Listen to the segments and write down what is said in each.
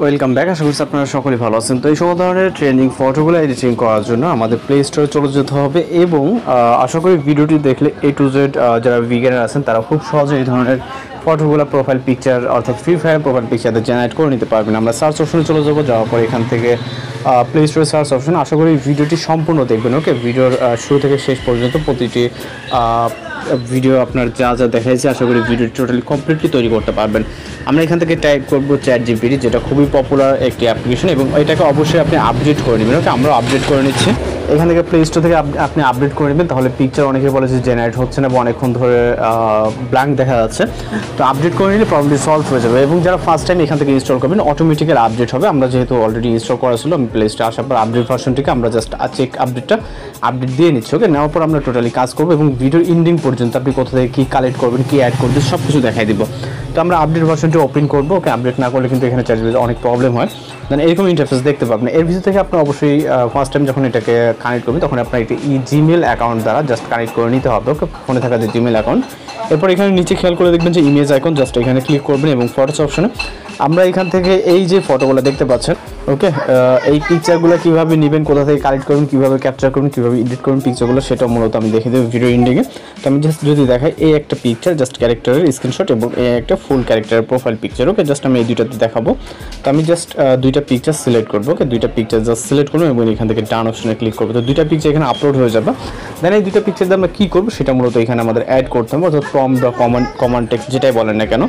Welcome back. আশা করছি আপনারা সকলেই ভালো আছেন। তো এই সব ধরনের ট্রেন্ডিং ফটোগুলো এডিটিং করার জন্য আমাদের প্লে স্টোরে চলে যেতে হবে এবং আশা করি ভিডিওটি দেখলে A to Z যারা বিগিনার আছেন তারা খুব সহজে এই ধরনের ফটোগুলো প্রোফাইল পিকচার অর্থাৎ ফ্রি ফায়ার প্রোফাইল পিকচারদের জেনারেট করে নিতে পারবেন। আমরা সার্চ অপশনে চলে যাবো, যাওয়ার পর এখান থেকে প্লে স্টোরে সার্চ অপশন। আশা করি ভিডিওটি সম্পূর্ণ দেখবেন। ওকে, ভিডিওর শুরু থেকে শেষ পর্যন্ত প্রতিটি ভিডিও আপনার যা যা দেখাইছে আশা করি ভিডিও টোটালি কমপ্লিটলি তৈরি করতে পারবেন। আমরা এখান থেকে টাইপ করবো ChatGPT, যেটা খুবই পপুলার একটি অ্যাপ্লিকেশন এবং এটাকে অবশ্যই আপনি আপডেট করে নেবেন। ওকে, আমরা আপডেট করে নিচ্ছি। এখান থেকে প্লে স্টোর থেকে আপনি আপডেট করে নেবেন, তাহলে পিকচার অনেকে বলে যে জেনারেট হচ্ছে না বা অনেকক্ষণ ধরে ব্ল্যাঙ্ক দেখা যাচ্ছে। তো আপডেট করে নিলে প্রবলেম সলভ হয়ে যাবে এবং যারা ফার্স্ট টাইম এখান থেকে ইনস্টল করবেন অটোমেটিক্যালি আপডেট হবে। আমরা যেহেতু অলরেডি ইনস্টল করা ছিল, আমি প্লে স্টোরে আসার পর আপডেট ভার্সনটিকে আমরা জাস্ট চেক আপডেট দিয়ে নিচ্ছি। ওকে, নেওয়ার পর আমরা টোটালি কাজ করবো এবং ভিডিওর এন্ডিং পর্যন্ত আপনি কোথা থেকে কী কালেক্ট করবেন, কী অ্যাড করবেন সব কিছু দেখাই দিব। তো আমরা আপডেট ভার্সনটি ওপেন করবো। ওকে, আপডেট না করলে কিন্তু এখানে ChatGPT অনেক প্রবলেম হয়। দেন এরকম ইন্টারফেস দেখতে পাবেন। এর ভিতর থেকে আপনি অবশ্যই ফার্স্ট টাইম যখন এটাকে কানেক্ট করবেন তখন আপনার একটি জিমেল অ্যাকাউন্ট দ্বারা জাস্ট কানেক্ট করে নিতে হবে। ওকে, ফোনে থাকা যে জিমেল অ্যাকাউন্ট। এরপর এখানে নিচে খেয়াল করে দেখবেন যে ইমেজ আইকন, জাস্ট এখানে ক্লিক করবেন এবং ফটোস অপশনে আমরা এখান থেকে এই যে ফটোগুলো দেখতে পাচ্ছেন, ওকে, এই পিকচারগুলো কীভাবে নেবেন, কোথা থেকে কালেক্ট করবেন, কীভাবে ক্যাপচার করবেন, কীভাবে এডিট করবেন পিকচারগুলো, সেটা মূলত আমি দেখে দেবো ভিডিও এন্ডিংয়ে। তো আমি জাস্ট যদি দেখাই এই একটা পিকচার জাস্ট ক্যারেক্টারের স্ক্রিনশট এবং এই একটা ফুল ক্যারেক্টারের প্রোফাইল পিকচার। ওকে, জাস্ট আমি এই দুইটাতে দেখাবো। তো আমি জাস্ট দুইটা পিকচার সিলেক্ট করবো। ওকে, দুইটা পিকচার জাস্ট সিলেক্ট করবো এবং এখান থেকে ডান অপশনে ক্লিক করবো। তো দুইটা পিকচার এখানে আপলোড হয়ে যাবে। দেন এই দুইটা পিকচার দিয়ে আমরা কী করবো সেটা মূলত এখানে আমাদের অ্যাড করতে হবে, অর্থাৎ প্রম্পট বা কমান্ড টেক্সট যেটাই বলেন না কেন।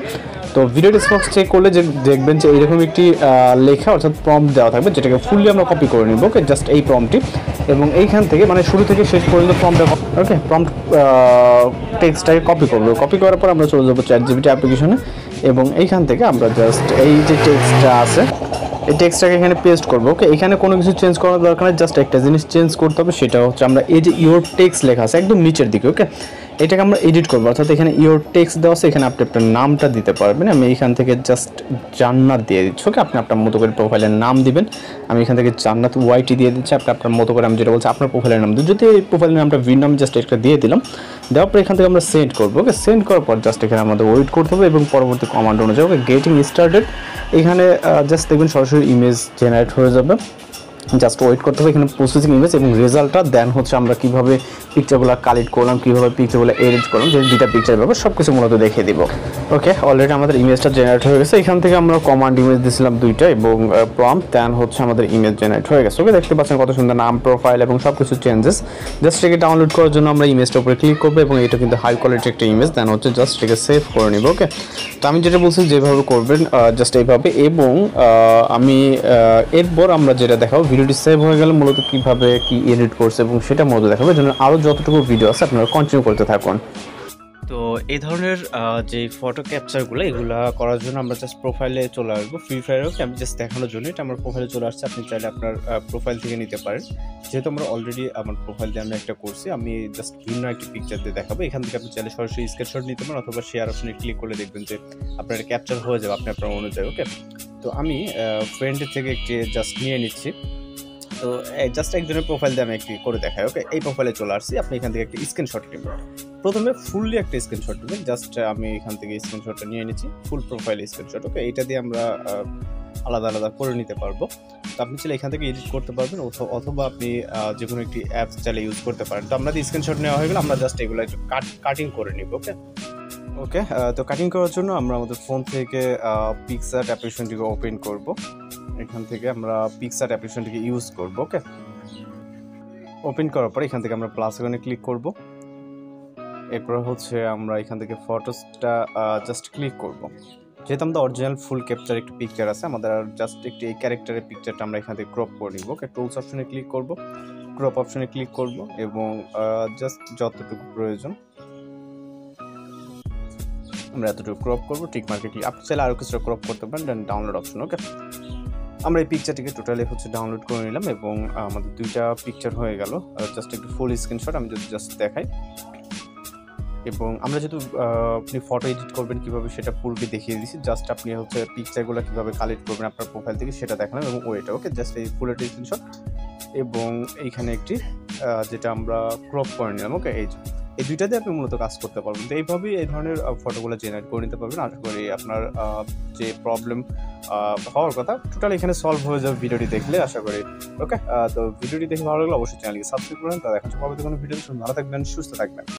তো ভিডিও রেসপন্স চেক করলে যে দেখবেন যে এইরকম একটি লেখা অর্থাৎ প্রম্পট দেওয়া থাকবে, যেটাকে ফুললি আমরা কপি করে নিব। ওকে, জাস্ট এই প্রম্পটটি এবং এইখান থেকে মানে শুরু থেকে শেষ পর্যন্ত প্রম্পট টেক্সটটাকে কপি করার পর আমরা চলে যাবো ChatGPT অ্যাপ্লিকেশনে এবং এইখান থেকে আমরা জাস্ট এই যে টেক্সটটা আছে এই টেক্সটটাকে এখানে পেস্ট করবো। ওকে, এখানে কোনো কিছু চেঞ্জ করার দরকার নেই, জাস্ট একটা জিনিস চেঞ্জ করতে হবে, সেটা হচ্ছে আমরা এই যে ইওর টেক্সট লেখা আছে একদম নিচের দিকে। ওকে, এটাকে আমরা এডিট করবো, অর্থাৎ এখানে ইওর টেক্সট দেওয়া আছে, এখানে আপনি আপনার নামটা দিতে পারবেন। আমি এখান থেকে জাস্ট জান্নাত দিয়ে দিচ্ছি। ওকে, আপনি আপনার মতো করে প্রোফাইলের নাম দিবেন। আমি এখান থেকে জান্নাত YT দিয়ে দিচ্ছি। আপনি আপনার মতো করে, আমি যেটা বলছি আপনার প্রোফাইলের নাম দিন। যদি এই প্রোফাইলের নামটা নাম জাস্ট একটা দিয়ে দিলাম, দেওয়ার পর এখান থেকে আমরা সেন্ড করবো। ওকে, সেন্ড করার পর জাস্ট এখানে আমাদের ওয়েট করতে হবে এবং পরবর্তী কমান্ড অনুযায়ী ওকে গেটিং স্টার্টেড এখানে জাস্ট দেখবেন সরাসরি ইমেজ জেনারেট হয়ে যাবে। জাস্ট ওয়েট করতে হবে এখানে প্রসেসিং ইমেজ এবং রেজাল্টটা দেন হচ্ছে আমরা কীভাবে পিকচারগুলো কালেক্ট করলাম, কীভাবে পিকচারগুলো এডিট করলাম, যে দুইটা পিকচার ব্যাপার সব কিছু মূলত দেখিয়ে দিব। ওকে, অলরেডি আমাদের ইমেজটা জেনারেট হয়ে গেছে। এখান থেকে আমরা কমান্ড ইমেজ দিয়েছিলাম দুইটা এবং প্রম্পট দেন হচ্ছে আমাদের ইমেজ জেনারেট হয়ে গেছে। ওকে, দেখতে পাচ্ছেন কত সুন্দর নাম, প্রোফাইল এবং সব কিছু চেঞ্জেস। জাস্ট এটাকে ডাউনলোড করার জন্য আমরা ইমেজটার উপরে ক্লিক করবো এবং এটা কিন্তু হাই কোয়ালিটি একটা ইমেজ। দেন হচ্ছে জাস্ট এটাকে সেভ করে নিব। ওকে, তো আমি যেটা বলছি যেভাবে করবেন জাস্ট এইভাবে এবং আমি এরপর আমরা যেটা দেখাবো ভিডিওটি সেভ হয়ে গেলে মূলত কীভাবে কি এডিট করছে এবং সেটা মূলত দেখাবো। এই জন্য আরও যতটুকু ভিডিও আছে আপনারা কন্টিনিউ করতে থাকুন। তো এই ধরনের যে ফটো ক্যাপচারগুলো এগুলো করার জন্য আমরা জাস্ট প্রোফাইলে চলে আসবো। ফ্রি ফায়ার ওকে, আমি জাস্ট দেখানোর জন্য এটা আমার প্রোফাইলে চলে আসছে। আপনি চাইলে আপনার প্রোফাইল থেকে নিতে পারেন। যেহেতু আমরা অলরেডি আমার প্রোফাইল দিয়ে আমি একটা করছি, আমি জাস্ট ভিন্ন একটি পিকচার দিয়ে দেখাবো। এখান থেকে আপনি চাইলে সরাসরি স্ক্রিনশট নিতে পারেন অথবা শেয়ার অপশনে ক্লিক করলে দেখবেন যে আপনার ক্যাপচার হয়ে যাবে আপনি আপনার অনুযায়ী। ওকে, তো আমি ফ্রেন্ডের থেকে একটি জাস্ট নিয়ে নিচ্ছি। তো জাস্ট একজনের প্রোফাইল দিয়ে আমি একটি করে দেখাই। ওকে, এই প্রোফাইলে চলে আসছি। আপনি এখান থেকে একটি স্ক্রিনশট নেবেন। প্রথমে ফুললি একটা স্ক্রিনশট নেবেন। জাস্ট আমি এখান থেকে স্ক্রিনশটটা নিয়ে নিচ্ছি, ফুল প্রোফাইল স্ক্রিনশট। ওকে, এইটা দিয়ে আমরা আলাদা আলাদা করে নিতে পারবো। তো আপনি চাইলে এখান থেকে এডিট করতে পারবেন অথবা আপনি যে কোনো একটি অ্যাপস চাইলে ইউজ করতে পারেন। তো আমরা স্ক্রিনশট নেওয়া হয়ে গেলে আমরা জাস্ট এগুলো একটু কাটিং করে নিব। ওকে, তো কাটিং করার জন্য আমরা আমাদের ফোন থেকে পিক্সআর্ট অ্যাপ্লিকেশনটিকে ওপেন করব। এখান থেকে আমরা পিক্সআর্ট অ্যাপ্লিকেশনটিকে ইউজ করব। ওকে, ওপেন করার পর এখান থেকে আমরা প্লাস আইকনে ক্লিক করব। এরপর হচ্ছে আমরা এখান থেকে ফটোসটা জাস্ট ক্লিক করব। যেহেতু আমাদের অরিজিনাল ফুল ক্যাপচার একটি পিকচার আছে, আমাদের জাস্ট একটি এই ক্যারেক্টারের পিকচারটা আমরা এখান থেকে ক্রপ করে নিব। ওকে, টুলস অপশনে ক্লিক করব, ক্রপ অপশনে ক্লিক করব এবং জাস্ট যতটুকু প্রয়োজন আমরা এতটুকু ক্রপ করবো। টিক মার্কে ক্লিক, আপনি চাইলে আরও কিছুটা ক্রপ করতে পারেন। দেন ডাউনলোড অপশন। ওকে, আমরা এই পিকচারটিকে টোটালি হচ্ছে ডাউনলোড করে নিলাম এবং আমাদের দুইটা পিকচার হয়ে গেল। জাস্ট একটু ফুল স্ক্রিনশট আমি যদি জাস্ট দেখাই এবং আমরা যেহেতু আপনি ফটো এডিট করবেন কীভাবে সেটা পুরোটি দেখিয়ে দিচ্ছি। জাস্ট আপনি হচ্ছে পিকচারগুলো কীভাবে কালেক্ট করবেন আপনার প্রোফাইল থেকে সেটা দেখালাম এবং ওইটা। ওকে, জাস্ট এই ফুল একটা স্ক্রিনশট এবং এইখানে একটি যেটা আমরা ক্রপ করে নিলাম। ওকে, এই দুইটাতে আপনি মূলত কাজ করতে পারবেন। তো এইভাবেই এই ধরনের ফটোগুলো জেনারেট করে নিতে পারবেন। আশা করি আপনার যে প্রবলেম হওয়ার কথা টোটাল এখানে সলভ হয়ে যাবে ভিডিওটি দেখলে আশা করি। ওকে, তো ভিডিওটি দেখে ভালো লাগলে অবশ্যই চ্যানেলকে সাবস্ক্রাইব করবেন। তো দেখা হচ্ছে পরবর্তী কোনো ভিডিওতে। ভালো থাকবেন, সুস্থ থাকবেন।